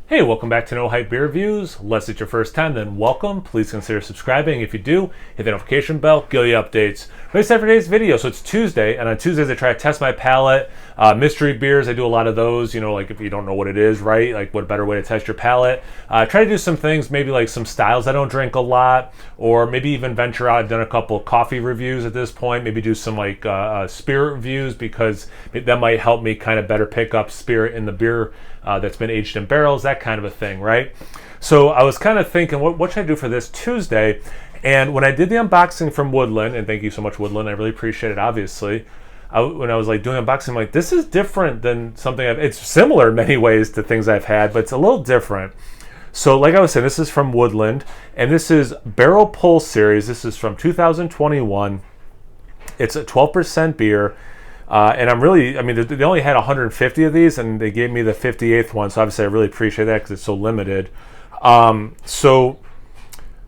Hey, welcome back to No Hype Beer Reviews. Unless it's your first time, then welcome. Please consider subscribing. If you do, hit the notification bell, get you updates. Very excited for today's video. So it's Tuesday, and on Tuesdays I try to test my palate. Mystery beers, I do a lot of those, like if you don't know what it is, right? Like what better way to test your palate. Try to do some things, maybe like some styles I don't drink a lot, or maybe even venture out. I've done a couple coffee reviews at this point. Maybe do some like spirit reviews, because that might help me kind of better pick up spirit in the beer that's been aged in barrels, that kind of a thing, right? So I was kind of thinking, what should I do for this Tuesday? And when I did the unboxing from Woodland, and thank you so much, Woodland, I really appreciate it, obviously. When I was like doing unboxing, I'm like, this is different than something it's similar in many ways to things I've had, but it's a little different. So like I was saying, this is from Woodland, and this is Barrel Pull Series. This is from 2021. It's a 12% beer. And they only had 150 of these, and they gave me the 58th one, so obviously I really appreciate that because it's so limited. So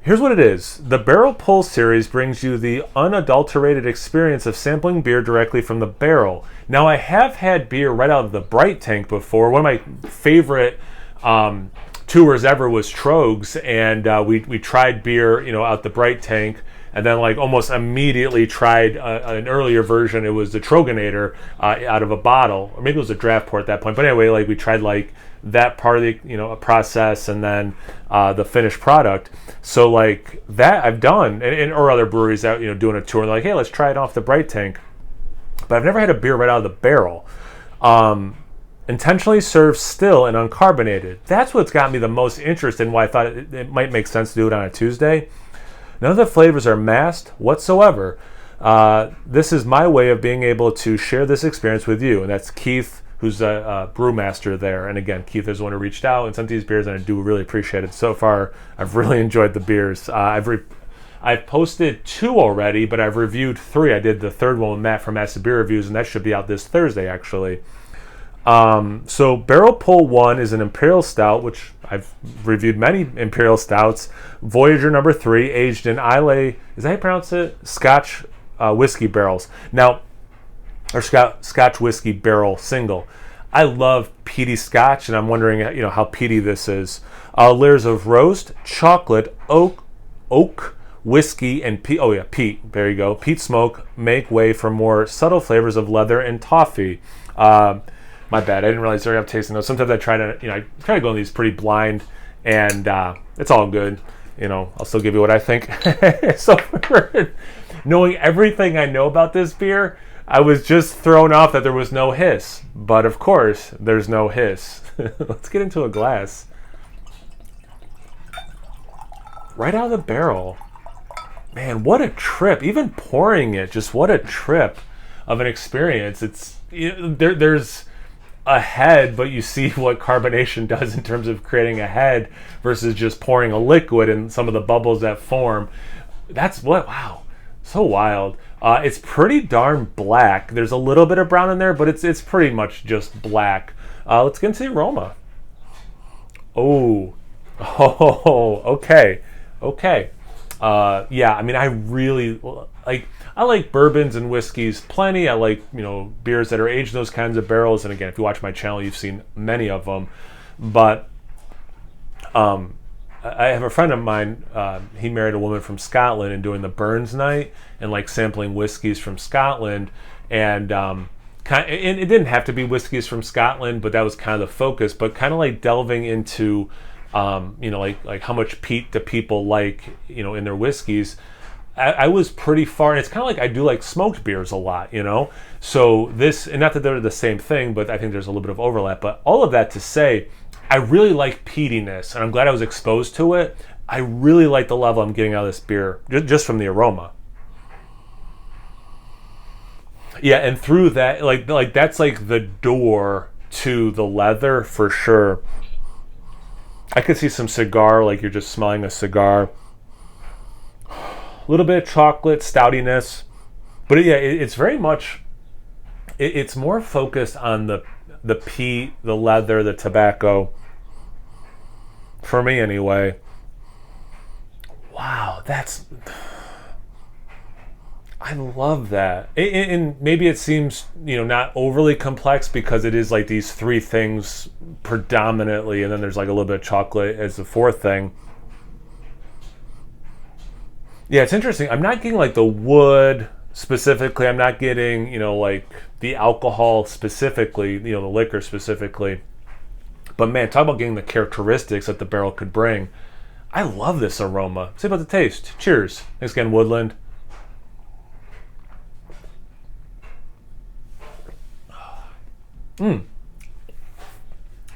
here's what it is. The Barrel Pull Series brings you the unadulterated experience of sampling beer directly from the barrel. Now, I have had beer right out of the bright tank before. One of my favorite tours ever was Trogs, and we tried beer, out the bright tank. And then, like, almost immediately tried an earlier version. It was the Troganator out of a bottle, or maybe it was a draft pour at that point. But anyway, like, we tried like that part of the process, and then the finished product. So like that I've done, or other breweries out doing a tour, and they're like, hey, let's try it off the bright tank. But I've never had a beer right out of the barrel. Intentionally served still and uncarbonated. That's what's got me the most interested in why I thought it might make sense to do it on a Tuesday. None of the flavors are masked whatsoever. This is my way of being able to share this experience with you. And that's Keith, who's a brewmaster there. And again, Keith is the one who reached out and sent these beers, and I do really appreciate it. So far, I've really enjoyed the beers. I've posted 2 already, but I've reviewed 3. I did the third one with Matt from Massive Beer Reviews, and that should be out this Thursday, actually. So Barrel Pull 1 is an Imperial Stout, which I've reviewed many Imperial Stouts. Voyager number 3, aged in Islay, is that how you pronounce it? Scotch whiskey barrels. Now, or Scotch whiskey barrel single. I love peaty Scotch, and I'm wondering, how peaty this is. Layers of roast, chocolate, oak, whiskey, and peat. There you go. Peat smoke make way for more subtle flavors of leather and toffee. My bad. I didn't realize I'm tasting those. Sometimes I try to go on these pretty blind, and it's all good. I'll still give you what I think. So knowing everything I know about this beer, I was just thrown off that there was no hiss. But of course, there's no hiss. Let's get into a glass. Right out of the barrel. Man, what a trip. Even pouring it, just what a trip of an experience. It's there's a head, but you see what carbonation does in terms of creating a head versus just pouring a liquid and some of the bubbles that form. Wow, so wild. It's pretty darn black. There's a little bit of brown in there, but it's pretty much just black. Let's get into the aroma. Oh, okay. Yeah, I really I like bourbons and whiskeys plenty. I like, beers that are aged in those kinds of barrels. And again, if you watch my channel, you've seen many of them. But I have a friend of mine, he married a woman from Scotland, and doing the Burns night and like sampling whiskeys from Scotland. And it didn't have to be whiskeys from Scotland, but that was kind of the focus. But kind of like delving into, like how much peat do people like, in their whiskeys. I was pretty far, and it's kind of like I do like smoked beers a lot, So this, and not that they're the same thing, but I think there's a little bit of overlap. But all of that to say, I really like peatiness, and I'm glad I was exposed to it. I really like the level I'm getting out of this beer, just from the aroma. Yeah, and through that, like that's like the door to the leather for sure. I could see some cigar, like you're just smelling a cigar. A little bit of chocolate stoutiness, but it's very much. It's more focused on the peat, the leather, the tobacco. For me, anyway. Wow, I love that. And maybe it seems, not overly complex because it is like these three things predominantly, and then there's like a little bit of chocolate as the fourth thing. Yeah, it's interesting. I'm not getting like the wood specifically. I'm not getting, like the alcohol specifically, the liquor specifically. But man, talk about getting the characteristics that the barrel could bring. I love this aroma. Say about the taste. Cheers. Thanks again, Woodland.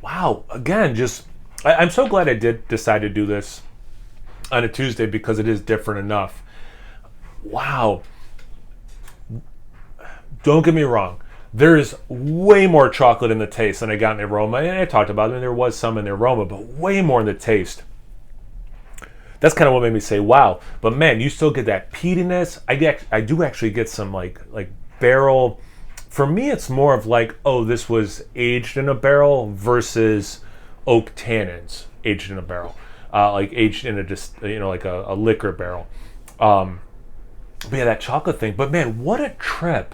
Wow. Again, I'm so glad I did decide to do this on a Tuesday because it is different enough. Wow. Don't get me wrong. There's way more chocolate in the taste than I got in the aroma. And I talked about it, and there was some in the aroma, but way more in the taste. That's kind of what made me say, wow. But man, you still get that peatiness. I do actually get some like barrel. For me, it's more of like, oh, this was aged in a barrel versus oak tannins aged in a barrel, like aged in like a liquor barrel. But yeah, that chocolate thing. But man, what a trip!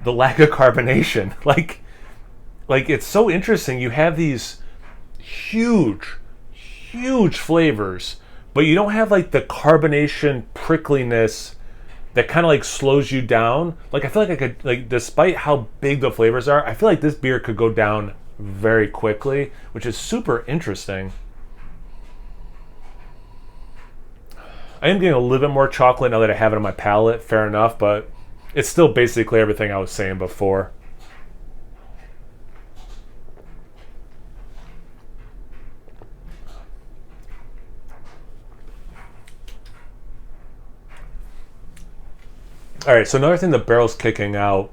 The lack of carbonation, like it's so interesting. You have these huge flavors, but you don't have like the carbonation prickliness that kind of like slows you down. Like I feel like I could, like, despite how big the flavors are, I feel like this beer could go down very quickly, which is super interesting. I am getting a little bit more chocolate now that I have it on my palate, fair enough, but it's still basically everything I was saying before. All right, so another thing the barrel's kicking out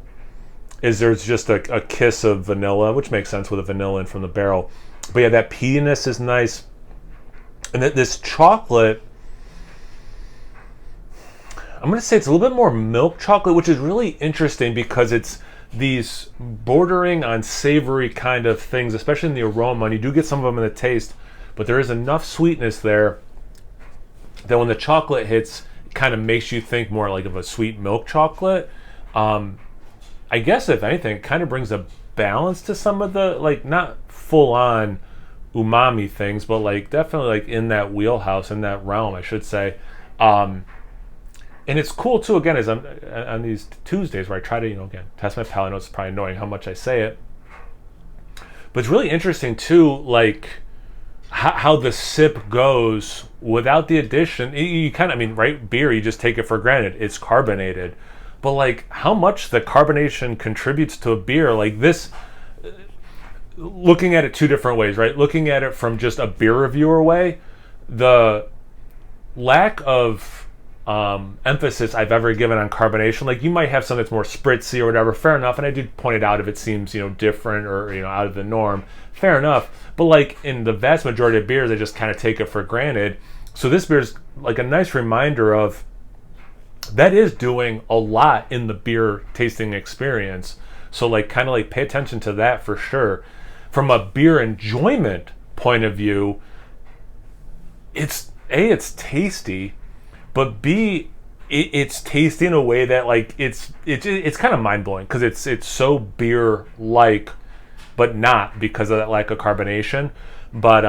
is there's just a kiss of vanilla, which makes sense with a vanilla in from the barrel. But yeah, that peatiness is nice. And this chocolate, I'm going to say it's a little bit more milk chocolate, which is really interesting because it's these bordering on savory kind of things, especially in the aroma. And you do get some of them in the taste, but there is enough sweetness there that when the chocolate hits, kind of makes you think more like of a sweet milk chocolate. I guess if anything, it kind of brings a balance to some of the, like, not full on umami things, but like definitely like in that wheelhouse, in that realm, I should say. And it's cool too, again, as I'm on these Tuesdays where I try to, again, test my palate. I know it's probably annoying how much I say it, but it's really interesting too, like how the sip goes without the addition. You kind of, right? Beer, you just take it for granted. It's carbonated. But like how much the carbonation contributes to a beer like this, looking at it two different ways, right? Looking at it from just a beer reviewer way, the lack of emphasis I've ever given on carbonation. Like you might have something that's more spritzy or whatever, fair enough. And I did point it out if it seems, different or, out of the norm, fair enough. But like in the vast majority of beers, I just kind of take it for granted. So this beer is like a nice reminder of that is doing a lot in the beer tasting experience. So like kind of like pay attention to that for sure. From a beer enjoyment point of view, it's tasty, but B, it's tasty in a way that like it's kind of mind blowing because it's so beer like, but not because of that lack of carbonation. But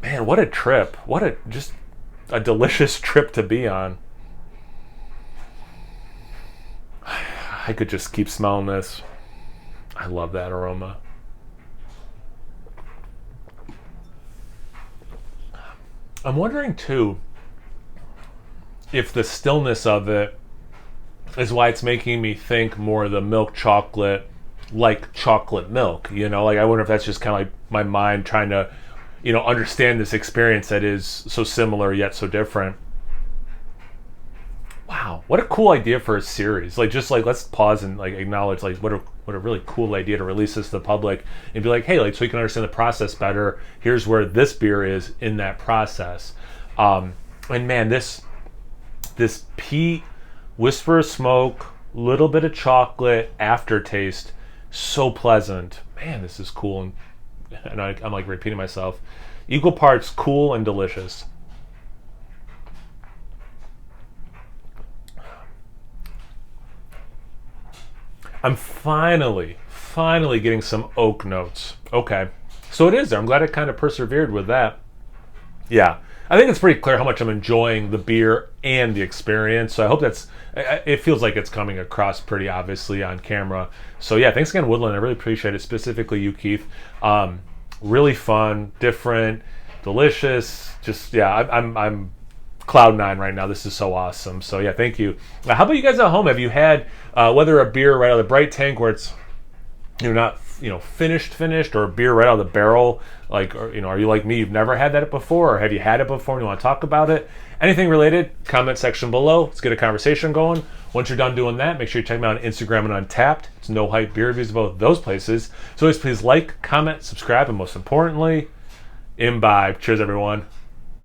man, what a trip! What just a delicious trip to be on. I could just keep smelling this. I love that aroma. I'm wondering too if the stillness of it is why it's making me think more of the milk chocolate, like chocolate milk. Like I wonder if that's just kind of like my mind trying to, understand this experience that is so similar yet so different. Wow, what a cool idea for a series. Like just like let's pause and like acknowledge like what a really cool idea to release this to the public and be like, hey, like so you can understand the process better. Here's where this beer is in that process. And man, this peat, whisper of smoke, little bit of chocolate aftertaste, so pleasant. Man, this is cool, and I'm like repeating myself. Equal parts cool and delicious. I'm finally getting some oak notes. Okay, so it is there. I'm glad I kind of persevered with that. Yeah, I think it's pretty clear how much I'm enjoying the beer and the experience. So I hope it feels like it's coming across pretty obviously on camera. So yeah, thanks again, Woodland. I really appreciate it, specifically you, Keith. Really fun, different, delicious. Just yeah, I'm cloud nine right now. This is so awesome. So yeah, thank you. How about you guys at home? Have you had whether a beer right out of the bright tank where it's not finished, or a beer right out of the barrel, like, or, are you like me, you've never had that before, or have you had it before and you want to talk about it? Anything related, comment section below. Let's get a conversation going. Once you're done doing that, make sure you check me out on Instagram and Untapped. It's No Hype Beer Reviews, both those places. So always please like, comment, subscribe, and most importantly, imbibe. Cheers, everyone.